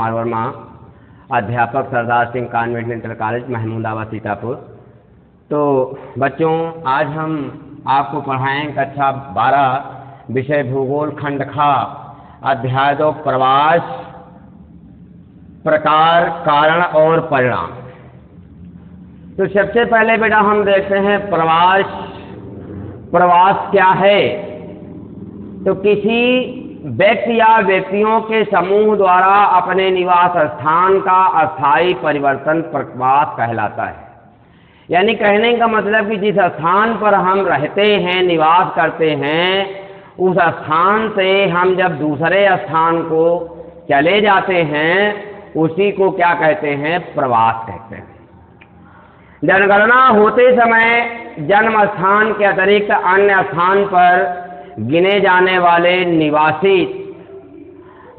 कुमार वर्मा, अध्यापक Sardar Singh convent inter college Mahmudabad Sitapur. तो बच्चों, आज हम आपको पढ़ाएं कक्षा 12 विषय भूगोल खंड ख, अध्याय 2 प्रवास, प्रकार, कारण और परिणाम। तो सबसे पहले बेटा हम देखते हैं प्रवास। प्रवास क्या है? तो किसी व्यक्ति या व्यक्तियों के समूह द्वारा अपने निवास स्थान का अस्थायी परिवर्तन प्रवास कहलाता है। यानी कहने का मतलब कि जिस स्थान पर हम रहते हैं, निवास करते हैं, उस स्थान से हम जब दूसरे स्थान को चले जाते हैं, उसी को क्या कहते हैं? प्रवास कहते हैं। जनगणना होते समय जन्म स्थान के अतिरिक्त अन्य स्थान पर गिने जाने वाले निवासी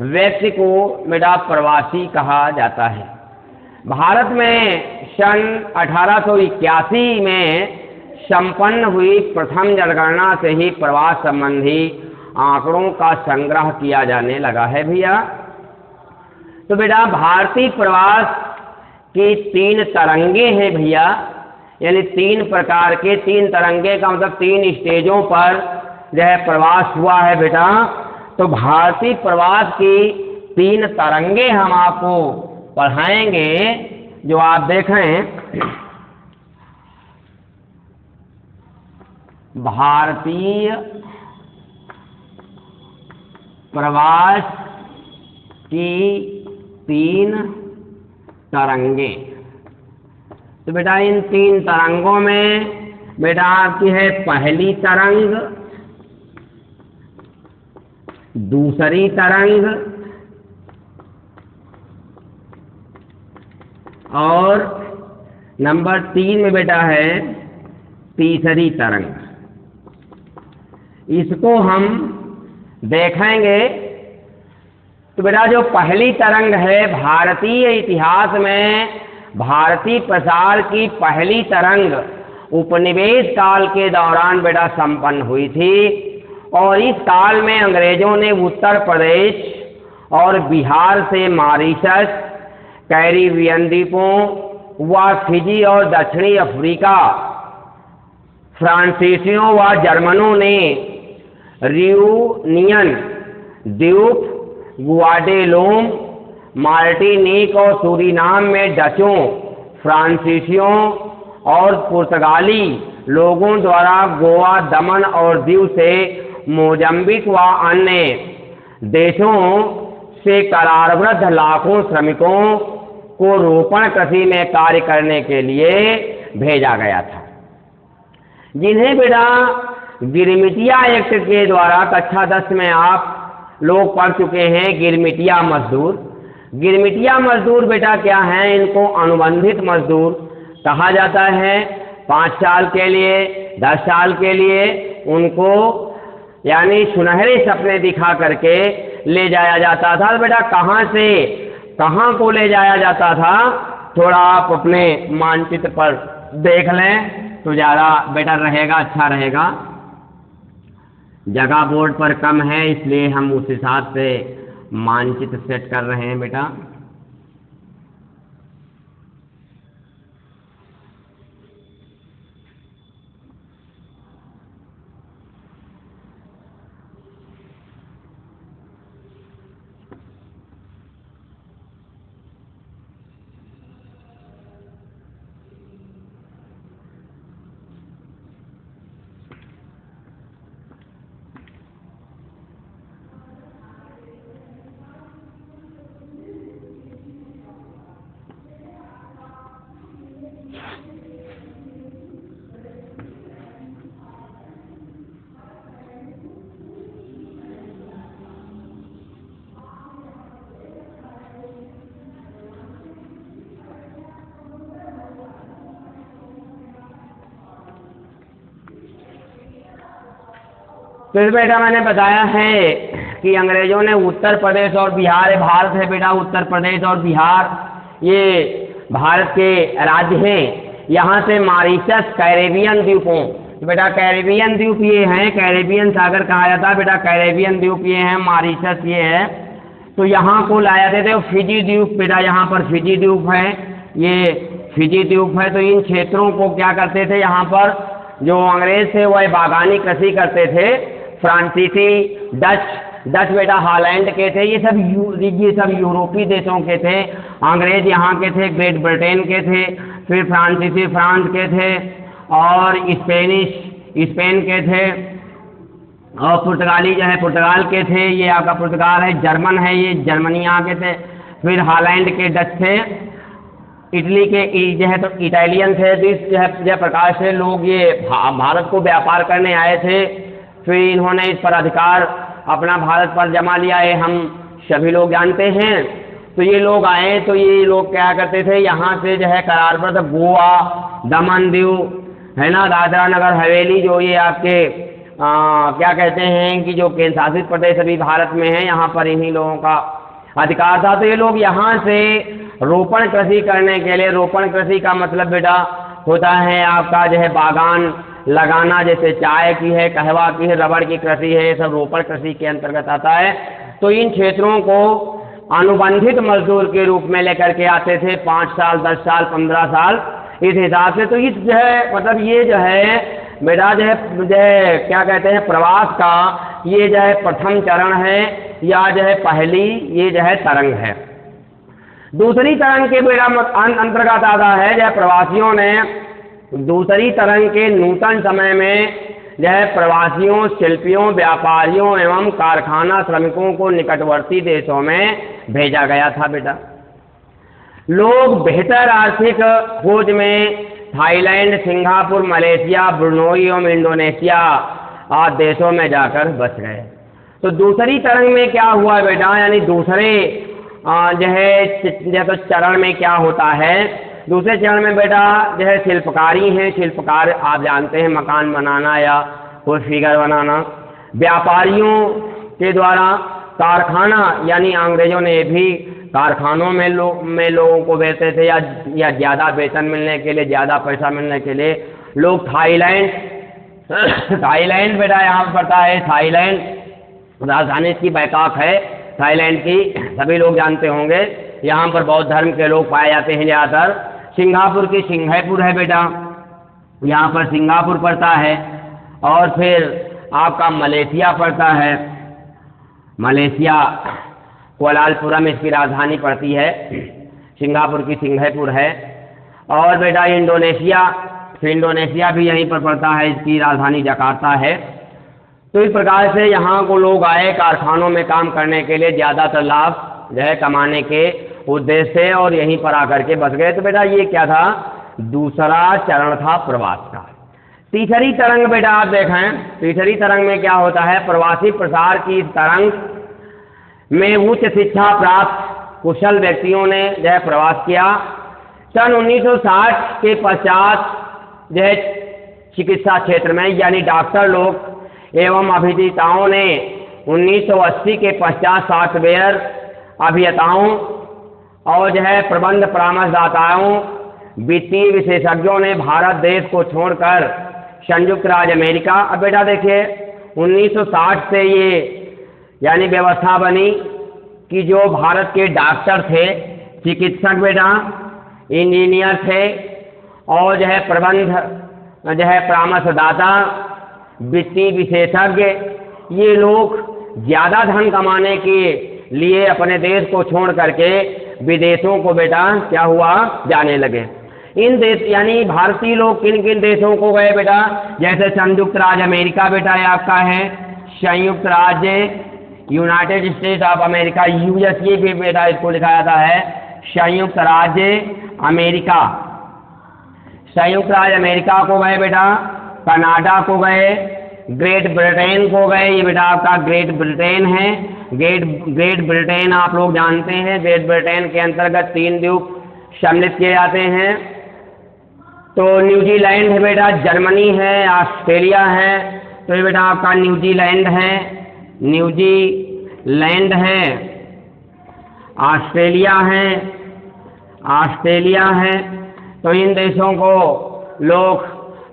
व्यक्ति को बेटा प्रवासी कहा जाता है। भारत में सन 1881 में संपन्न हुई प्रथम जनगणना से ही प्रवास संबंधी आंकड़ों का संग्रह किया जाने लगा है भैया। तो बेटा भारतीय प्रवास की 3 तरंगे हैं भैया, यानी 3 प्रकार के 3 तरंगे का मतलब 3 स्टेजों पर जो है प्रवास हुआ है बेटा। तो भारतीय प्रवास की 3 तरंगे हम आपको पढ़ाएंगे, जो आप देखें। भारतीय प्रवास की 3 तरंगे। तो बेटा इन 3 तरंगों में बेटा आपकी है पहली तरंग, दूसरी तरंग और नंबर 3 में बेटा है तीसरी तरंग। इसको हम देखेंगे। तो बेटा जो पहली तरंग है, भारतीय इतिहास में भारतीय प्रसार की पहली तरंग उपनिवेश काल के दौरान बेटा संपन्न हुई थी। और इस काल में अंग्रेजों ने उत्तर प्रदेश और बिहार से मॉरिशस, कैरिबियन द्वीपों व फिजी और दक्षिणी अफ्रीका, फ्रांसीसियों व जर्मनों ने रियूनियन द्वीप, ग्वाडेलूप, मार्टिनिक और सूरीनाम में डचों, फ्रांसीसियों और पुर्तगाली लोगों द्वारा गोवा, दमन और दीव से मोजम्बिक व अन्य देशों से करारबद्ध लाखों श्रमिकों को रोपण कृषि में कार्य करने के लिए भेजा गया था, जिन्हें बेटा गिरमिटिया एक्ट के द्वारा कक्षा 10 में आप लोग पढ़ चुके हैं। गिरमिटिया मजदूर। गिरमिटिया मजदूर बेटा क्या है? इनको अनुबंधित मजदूर कहा जाता है। 5 साल के लिए, 10 साल के लिए उनको यानी सुनहरे सपने दिखा करके ले जाया जाता था। बेटा कहाँ से कहाँ को ले जाया जाता था, थोड़ा आप अपने मानचित्र पर देख लें तो ज़्यादा बेटर रहेगा, अच्छा रहेगा। जगह बोर्ड पर कम है, इसलिए हम उस हिसाब से मानचित्र सेट कर रहे हैं बेटा। तो बेटा मैंने बताया है कि अंग्रेजों ने उत्तर प्रदेश और बिहार, भारत है बेटा, उत्तर प्रदेश और बिहार ये भारत के राज्य हैं। यहाँ से मॉरिशस, कैरेबियन द्वीपों, बेटा कैरेबियन द्वीप ये हैं, कैरेबियन सागर कहा जाता है बेटा, कैरेबियन द्वीप ये हैं, मॉरिशस ये है, तो यहाँ को लाया जाते थे। फिजी द्वीप बेटा, यहाँ पर फिजी द्वीप है, ये फिजी द्वीप है। तो इन क्षेत्रों को क्या करते थे, यहाँ पर जो अंग्रेज थे वह बागानी कृषि करते थे। फ्रांसीसी, डच बेटा हॉलैंड के थे, ये सब यूरोपीय देशों के थे। अंग्रेज यहाँ के थे, ग्रेट ब्रिटेन के थे, फिर फ्रांसीसी फ्रांस के थे, और स्पेनिश स्पेन के थे, और पुर्तगाली जो है पुर्तगाल के थे, ये आपका पुर्तगाल है। जर्मन है, ये जर्मनी यहाँ के थे। फिर हॉलैंड के डच थे। इटली के जो है तो इटालियन थे। तो इस जो प्रकार से लोग ये भारत को व्यापार करने आए थे। फिर इन्होंने इस पर अधिकार अपना भारत पर जमा लिया है, हम सभी लोग जानते हैं। तो ये लोग आए, तो ये लोग क्या करते थे, यहाँ से जो है करारबद्ध गोवा, दमन दीव है ना, दादरा नगर हवेली, जो ये आपके क्या कहते हैं कि जो केंद्र शासित प्रदेश अभी भारत में है, यहाँ पर इन्हीं लोगों का अधिकार था। तो ये लोग यहाँ से रोपण कृषि करने के लिए, रोपण कृषि का मतलब बेटा होता है आपका जो है बागान लगाना, जैसे चाय की है, कहवा की है, रबड़ की कृषि है, ये सब रोपण कृषि के अंतर्गत आता है। तो इन क्षेत्रों को अनुबंधित मजदूर के रूप में लेकर के आते थे, 5 साल, 10 साल, 15 साल इस हिसाब से। तो इस जो है मतलब ये जो है बेटा जो है क्या कहते हैं प्रवास का ये जो है प्रथम चरण है, या जो है पहली ये जो है तरंग है। दूसरी तरंग के बेटा अंतर्गत आता है जो है प्रवासियों ने दूसरी तरंग के नूतन समय में जो है प्रवासियों, शिल्पियों, व्यापारियों एवं कारखाना श्रमिकों को निकटवर्ती देशों में भेजा गया था बेटा। लोग बेहतर आर्थिक खोज में थाईलैंड, सिंगापुर, मलेशिया, ब्रुनोई एवं इंडोनेशिया आदि देशों में जाकर बस गए। तो दूसरी तरंग में क्या हुआ बेटा, यानी दूसरे जो है तो चरण में क्या होता है, दूसरे चरण में बेटा जो है शिल्पकारी है, शिल्पकार आप जानते हैं मकान बनाना या कोई फिगर बनाना। व्यापारियों के द्वारा कारखाना, यानी अंग्रेजों ने भी कारखानों में लोगों को भेजते थे, या ज़्यादा वेतन मिलने के लिए, ज़्यादा पैसा मिलने के लिए लोग थाईलैंड बेटा यहाँ पर पड़ता है। थाईलैंड राजधानी इसकी बैंकॉक है, थाईलैंड की सभी लोग जानते होंगे। यहाँ पर बौद्ध धर्म के लोग पाए जाते हैं ज़्यादातर। सिंगापुर की सिंगापुर है बेटा, यहाँ पर सिंगापुर पड़ता है। और फिर आपका मलेशिया पड़ता है, मलेशिया कोलालपुरम इसकी राजधानी पड़ती है, सिंगापुर की सिंगापुर है। और बेटा इंडोनेशिया, फिर इंडोनेशिया भी यहीं पर पड़ता है, इसकी राजधानी जकार्ता है। तो इस प्रकार से यहाँ को लोग आए कारखानों में काम करने के लिए, ज़्यादातर लाभ जो है कमाने के उद्देश्य से, और यहीं पर आकर के बस गए। तो बेटा ये क्या था, दूसरा चरण था प्रवास का। तीसरी तरंग बेटा आप देखें, तीसरी तरंग में क्या होता है, प्रवासी प्रसार की इस तरंग में उच्च शिक्षा प्राप्त कुशल व्यक्तियों ने जो है प्रवास किया। सन 1960 के पश्चात जो है चिकित्सा क्षेत्र में, यानी डॉक्टर लोग एवं अभियंताओं ने 1980 के पश्चात सॉफ्टवेयर अभियंताओं और जो है प्रबंध परामर्शदाताओं, वित्तीय विशेषज्ञों ने भारत देश को छोड़कर संयुक्त राज्य अमेरिका, अब बेटा देखिए 1960 से ये यानी व्यवस्था बनी कि जो भारत के डॉक्टर थे, चिकित्सक बेटा, इंजीनियर थे, और जो है प्रबंध जो है परामर्शदाता, वित्तीय विशेषज्ञ, ये लोग ज़्यादा धन कमाने के लिए अपने देश को छोड़ करके विदेशों को बेटा क्या हुआ, जाने लगे। इन देश यानी भारतीय लोग किन किन देशों को गए बेटा, जैसे संयुक्त राज्य अमेरिका बेटा ये आपका है, संयुक्त राज्य United state of America, USA भी बेटा इसको लिखा जाता है, संयुक्त राज्य अमेरिका, संयुक्त राज्य अमेरिका को गए बेटा, कनाडा को गए, ग्रेट ब्रिटेन को गए, ये बेटा आपका ग्रेट ब्रिटेन है। ग्रेट ब्रिटेन आप लोग जानते हैं, ग्रेट ब्रिटेन के अंतर्गत 3 द्वीप सम्मिलित किए जाते हैं। तो न्यूजीलैंड है बेटा, जर्मनी है, ऑस्ट्रेलिया है, तो ये बेटा आपका न्यूजीलैंड है, न्यूजीलैंड है, ऑस्ट्रेलिया है। तो इन देशों को लोग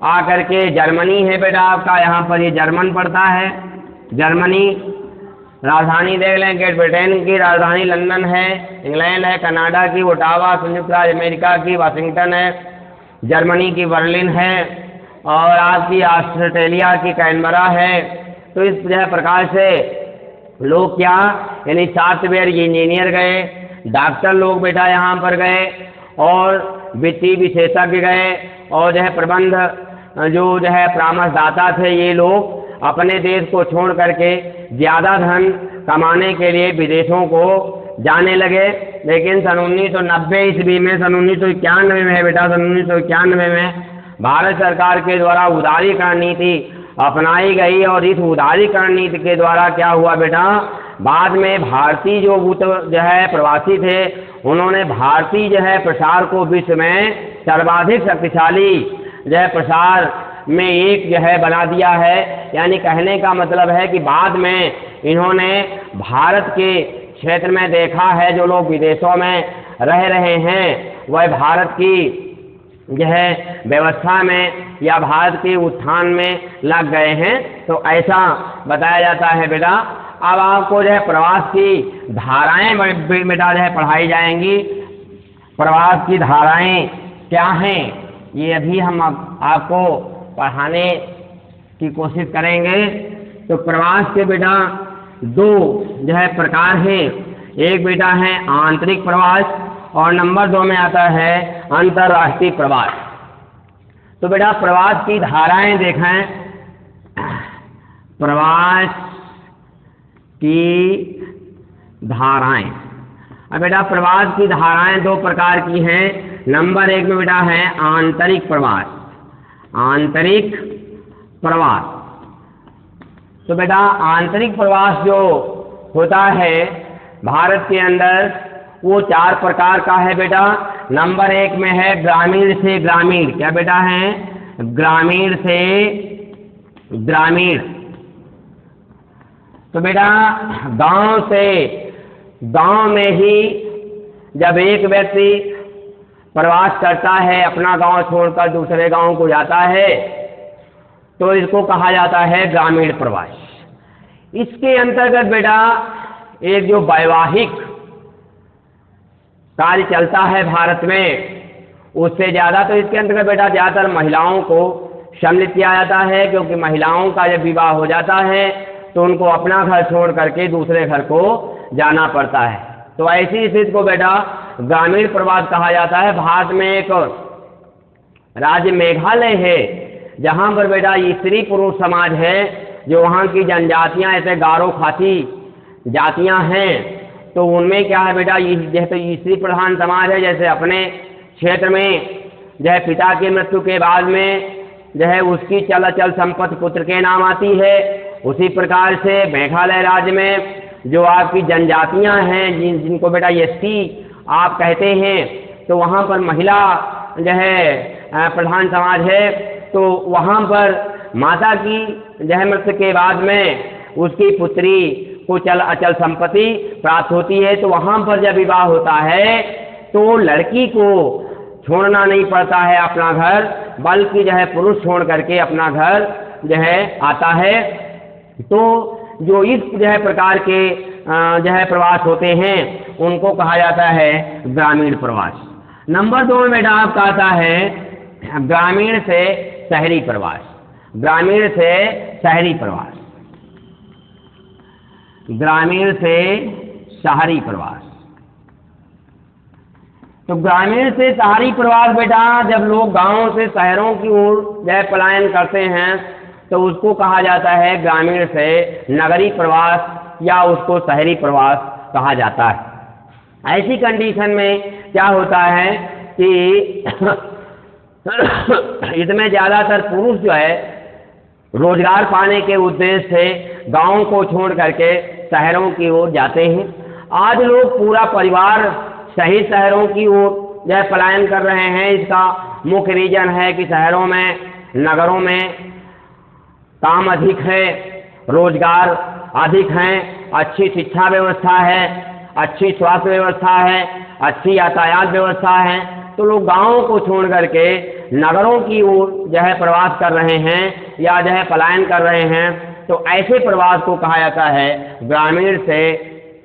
आकर के, जर्मनी है बेटा आपका, यहाँ पर ये जर्मन पड़ता है, जर्मनी, राजधानी देख लें, ग्रेट ब्रिटेन की राजधानी लंदन है, इंग्लैंड है, कनाडा की ओटावा, संयुक्त राज्य अमेरिका की वाशिंगटन है, जर्मनी की बर्लिन है, और आपकी ऑस्ट्रेलिया की कैनबरा है। तो इस प्रकार से लोग क्या, यानी सॉफ्टवेयर इंजीनियर गए, डॉक्टर लोग बेटा यहाँ पर गए, और वित्तीय विशेषज्ञ गए, और प्रबंध जो परामर्शदाता थे, ये लोग अपने देश को छोड़ करके ज़्यादा धन कमाने के लिए विदेशों को जाने लगे। लेकिन सन 1990 ईस्वी में, सन 1991 में बेटा, सन 1991 में भारत सरकार के द्वारा उदारीकरण नीति अपनाई गई, और इस उदारीकरण नीति के द्वारा क्या हुआ बेटा, बाद में भारतीय जो प्रवासी थे, उन्होंने भारतीय प्रसार को विश्व में सर्वाधिक शक्तिशाली प्रसार में एक बना दिया है। यानी कहने का मतलब है कि बाद में इन्होंने भारत के क्षेत्र में देखा है, जो लोग विदेशों में रह रहे हैं वह भारत की व्यवस्था में या भारत के उत्थान में लग गए हैं। तो ऐसा बताया जाता है बेटा। अब आपको प्रवास की धाराएं बेटा पढ़ाई जाएंगी। प्रवास की धाराएं क्या हैं, ये अभी हम आपको पढ़ाने की कोशिश करेंगे। तो प्रवास के बेटा दो प्रकार हैं। एक बेटा है आंतरिक प्रवास, और नंबर 2 में आता है अंतर्राष्ट्रीय प्रवास। तो बेटा प्रवास की धाराएं देखें। प्रवास की धाराएं, अब बेटा प्रवास की धाराएं दो प्रकार की हैं। नंबर 1 में बेटा है आंतरिक प्रवास। आंतरिक प्रवास, तो बेटा आंतरिक प्रवास जो होता है भारत के अंदर, वो 4 प्रकार का है बेटा। नंबर 1 में है ग्रामीण से ग्रामीण। क्या बेटा है? ग्रामीण से ग्रामीण। तो बेटा गांव से गांव में ही जब एक व्यक्ति प्रवास करता है, अपना गांव छोड़कर दूसरे गांव को जाता है, तो इसको कहा जाता है ग्रामीण प्रवास। इसके अंतर्गत बेटा एक जो वैवाहिक कार्य चलता है भारत में, उससे ज़्यादा तो इसके अंतर्गत बेटा ज़्यादातर महिलाओं को सम्मिलित किया जाता है, क्योंकि महिलाओं का जब विवाह हो जाता है तो उनको अपना घर छोड़ करके दूसरे घर को जाना पड़ता है। तो ऐसी स्थिति को बेटा ग्रामीण प्रवास कहा जाता है। भारत में एक राज्य मेघालय है, जहाँ पर बेटा स्त्री पुरुष समाज है, जो वहाँ की जनजातियाँ ऐसे गारो खासी जातियाँ हैं, तो उनमें क्या है बेटा, जैसे स्त्री प्रधान समाज है, जैसे अपने क्षेत्र में पिता की मृत्यु के बाद में उसकी चल अचल संपत्ति पुत्र के नाम आती है, उसी प्रकार से मेघालय राज्य में जो आपकी जनजातियां हैं, जिनको बेटा एसटी आप कहते हैं, तो वहाँ पर महिला प्रधान समाज है। तो वहाँ पर माता की मृत्यु के बाद में उसकी पुत्री को चल अचल संपत्ति प्राप्त होती है। तो वहाँ पर जब विवाह होता है तो लड़की को छोड़ना नहीं पड़ता है अपना घर, बल्कि पुरुष छोड़ करके अपना घर आता है। तो जो इस प्रकार के प्रवास होते हैं, उनको कहा जाता है ग्रामीण प्रवास। नंबर 2 में बेटा आपका आता है ग्रामीण से शहरी प्रवास। ग्रामीण से शहरी प्रवास, ग्रामीण से शहरी प्रवास। तो ग्रामीण से शहरी प्रवास बेटा जब लोग गांवों से शहरों की ओर पलायन करते हैं, तो उसको कहा जाता है ग्रामीण से नगरीय प्रवास, या उसको शहरी प्रवास कहा जाता है। ऐसी कंडीशन में क्या होता है कि इसमें ज़्यादातर पुरुष रोजगार पाने के उद्देश्य से गांवों को छोड़ करके शहरों की ओर जाते हैं। आज लोग पूरा परिवार सही शहरों की ओर पलायन कर रहे हैं। इसका मुख्य रीजन है कि शहरों में, नगरों में काम अधिक है, रोजगार अधिक हैं, अच्छी शिक्षा व्यवस्था है, अच्छी स्वास्थ्य व्यवस्था है, अच्छी यातायात व्यवस्था है। तो लोग गांवों को छोड़ करके नगरों की ओर प्रवास कर रहे हैं, या पलायन कर रहे हैं। तो ऐसे प्रवास को कहा जाता है ग्रामीण से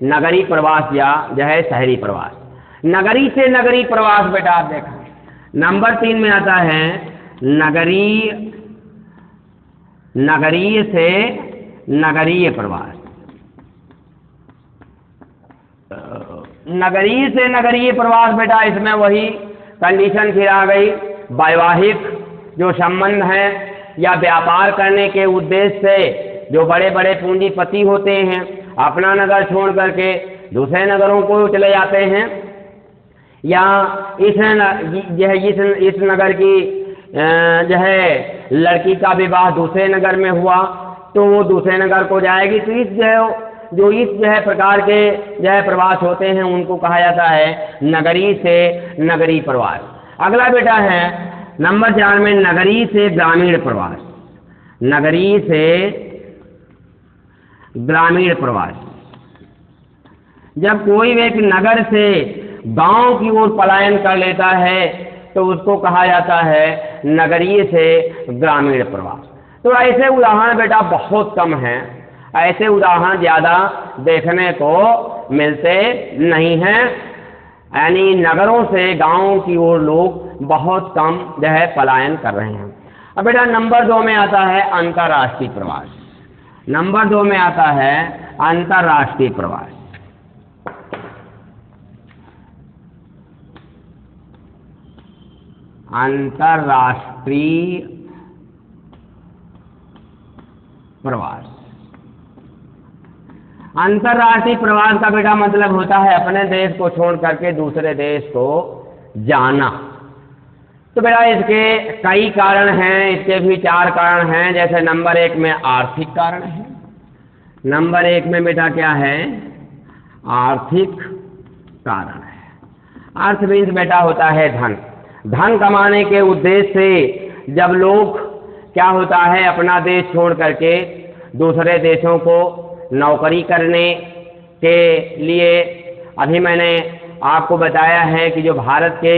नगरी प्रवास या जो है शहरी प्रवास। नगरी से नगरी प्रवास बेटा आप देखा, नंबर 3 में आता है नगरीय से नगरीय प्रवास। नगरीय से नगरीय प्रवास बेटा, इसमें वही कंडीशन फिर आ गई, वैवाहिक जो संबंध है या व्यापार करने के उद्देश्य से जो बड़े बड़े पूंजीपति होते हैं अपना नगर छोड़ करके दूसरे नगरों को चले जाते हैं, या इस नगर की जो है लड़की का विवाह दूसरे नगर में हुआ तो वो दूसरे नगर को जाएगी। तो इस जो है प्रकार के जो है प्रवास होते हैं उनको कहा जाता है नगरी से नगरी प्रवास। अगला बेटा है नंबर 4 में नगरी से ग्रामीण प्रवास। नगरी से ग्रामीण प्रवास, जब कोई व्यक्ति नगर से गांव की ओर पलायन कर लेता है तो उसको कहा जाता है नगरीय से ग्रामीण प्रवास। तो ऐसे उदाहरण बेटा बहुत कम हैं, ऐसे उदाहरण ज़्यादा देखने को मिलते नहीं हैं, यानी नगरों से गांवों की ओर लोग बहुत कम जो है पलायन कर रहे हैं। अब बेटा नंबर 2 में आता है अंतर्राष्ट्रीय प्रवास। नंबर 2 में आता है अंतर्राष्ट्रीय प्रवास। अंतर्राष्ट्रीय प्रवास, अंतर्राष्ट्रीय प्रवास का बेटा मतलब होता है अपने देश को छोड़ करके दूसरे देश को जाना। तो बेटा इसके कई कारण हैं, इसके भी 4 कारण हैं। जैसे नंबर 1 में आर्थिक कारण है। नंबर 1 में बेटा क्या है? आर्थिक कारण है। अर्थ मीन्स बेटा होता है धन। धन कमाने के उद्देश्य से जब लोग क्या होता है अपना देश छोड़ करके दूसरे देशों को नौकरी करने के लिए, अभी मैंने आपको बताया है कि जो भारत के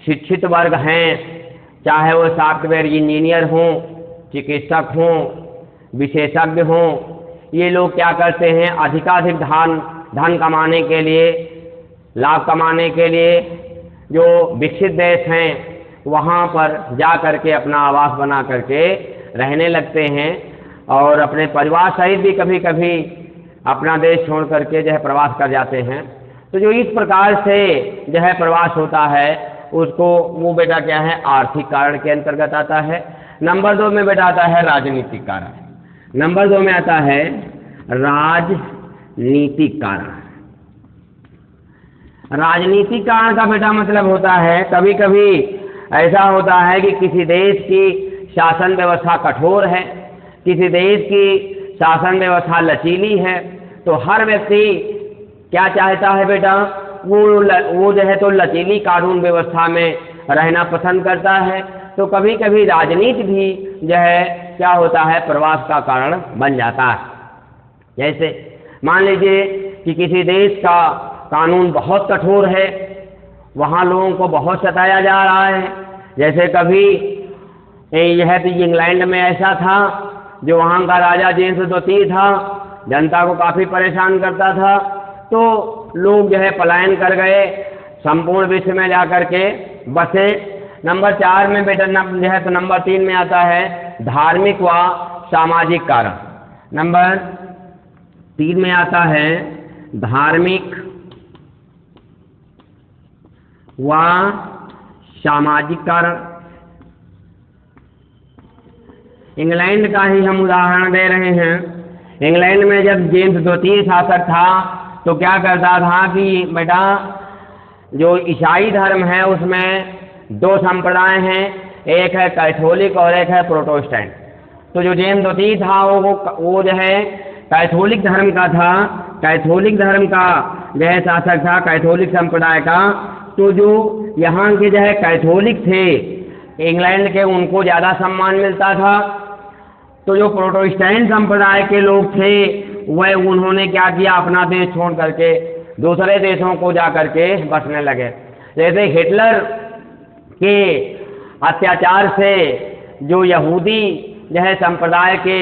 शिक्षित वर्ग हैं, चाहे वो सॉफ्टवेयर इंजीनियर हों, चिकित्सक हों, विशेषज्ञ हों, ये लोग क्या करते हैं अधिकाधिक धन कमाने के लिए, लाभ कमाने के लिए जो विकसित देश हैं वहाँ पर जा करके अपना आवास बना करके रहने लगते हैं और अपने परिवार सहित भी कभी कभी अपना देश छोड़ करके जो है प्रवास कर जाते हैं। तो जो इस प्रकार से जो है प्रवास होता है उसको वो बेटा क्या है आर्थिक कारण के अंतर्गत आता है। नंबर 2 में बेटा आता है राजनीतिक कारण। नंबर 2 में आता है राजनीतिक कारण। राजनीतिक कारण का बेटा मतलब होता है कभी कभी ऐसा होता है कि किसी देश की शासन व्यवस्था कठोर है, किसी देश की शासन व्यवस्था लचीली है, तो हर व्यक्ति क्या चाहता है बेटा वो जो है तो लचीली कानून व्यवस्था में रहना पसंद करता है। तो कभी कभी राजनीति भी जो है क्या होता है प्रवास का कारण बन जाता है। जैसे मान लीजिए कि किसी देश का कानून बहुत कठोर है, वहाँ लोगों को बहुत सताया जा रहा है। जैसे कभी यह तो इंग्लैंड में ऐसा था, जो वहाँ का राजा जेम्स द्वितीय था, जनता को काफ़ी परेशान करता था, तो लोग जो है पलायन कर गए, संपूर्ण विश्व में जा कर के बसे। नंबर 4 में बेटा जो है तो नंबर 3 में आता है धार्मिक व सामाजिक कारण। नंबर 3 में आता है धार्मिक व सामाजिक कारण। इंग्लैंड का ही हम उदाहरण दे रहे हैं। इंग्लैंड में जब जेम्स द्वितीय शासक था तो क्या करता था कि बेटा जो ईसाई धर्म है उसमें 2 संप्रदाय हैं, एक है कैथोलिक और एक है प्रोटेस्टेंट। तो जो जेम्स द्वितीय था वो जो है कैथोलिक धर्म का था, कैथोलिक धर्म का जो है शासक था, कैथोलिक संप्रदाय का। तो जो यहाँ के जो है कैथोलिक थे इंग्लैंड के, उनको ज़्यादा सम्मान मिलता था। तो जो प्रोटेस्टेंट संप्रदाय के लोग थे वह उन्होंने क्या किया अपना देश छोड़ करके दूसरे देशों को जा करके बसने लगे। जैसे हिटलर के अत्याचार से जो यहूदी जो है संप्रदाय के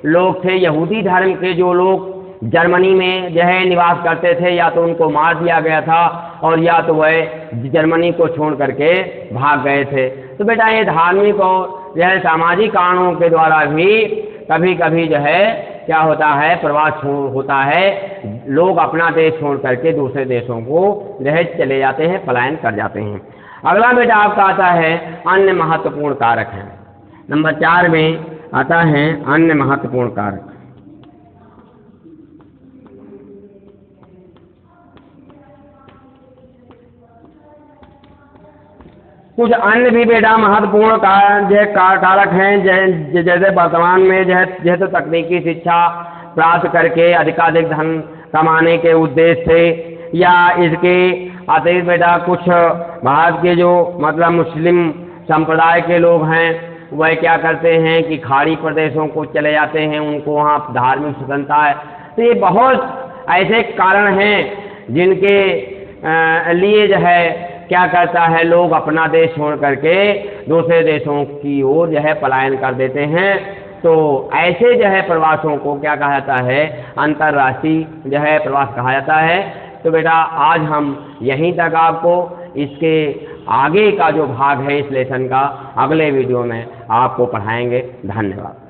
लोग थे, यहूदी धर्म के जो लोग जर्मनी में जो है निवास करते थे, या तो उनको मार दिया गया था और या तो वह जर्मनी को छोड़ करके भाग गए थे। तो बेटा ये धार्मिक और जो है सामाजिक कारणों के द्वारा भी कभी कभी जो है क्या होता है, प्रवास होता है, लोग अपना देश छोड़ करके दूसरे देशों को जो है चले जाते हैं, पलायन कर जाते हैं। अगला बेटा आपका आता है अन्य महत्वपूर्ण कारक हैं। नंबर 4 में आता है अन्य महत्वपूर्ण कारक। कुछ अन्य भी बेटा महत्वपूर्ण कारक हैं, जैसे वर्तमान में जो है तो तकनीकी शिक्षा प्राप्त करके अधिकाधिक धन कमाने के उद्देश्य से, या इसके अतिरिक्त बेटा कुछ भारत के जो मतलब मुस्लिम संप्रदाय के लोग हैं वह क्या करते हैं कि खाड़ी प्रदेशों को चले जाते हैं, उनको वहाँ धार्मिक स्वतंत्रता है। तो ये बहुत ऐसे कारण हैं जिनके लिए जो है क्या करता है, लोग अपना देश छोड़ करके दूसरे देशों की ओर जो है पलायन कर देते हैं। तो ऐसे जो है प्रवासों को क्या कहा जाता है, अंतर्राष्ट्रीय जो है प्रवास कहा जाता है। तो बेटा आज हम यहीं तक आपको इसके आगे का जो भाग है इस लेसन का अगले वीडियो में आपको पढ़ाएंगे। धन्यवाद।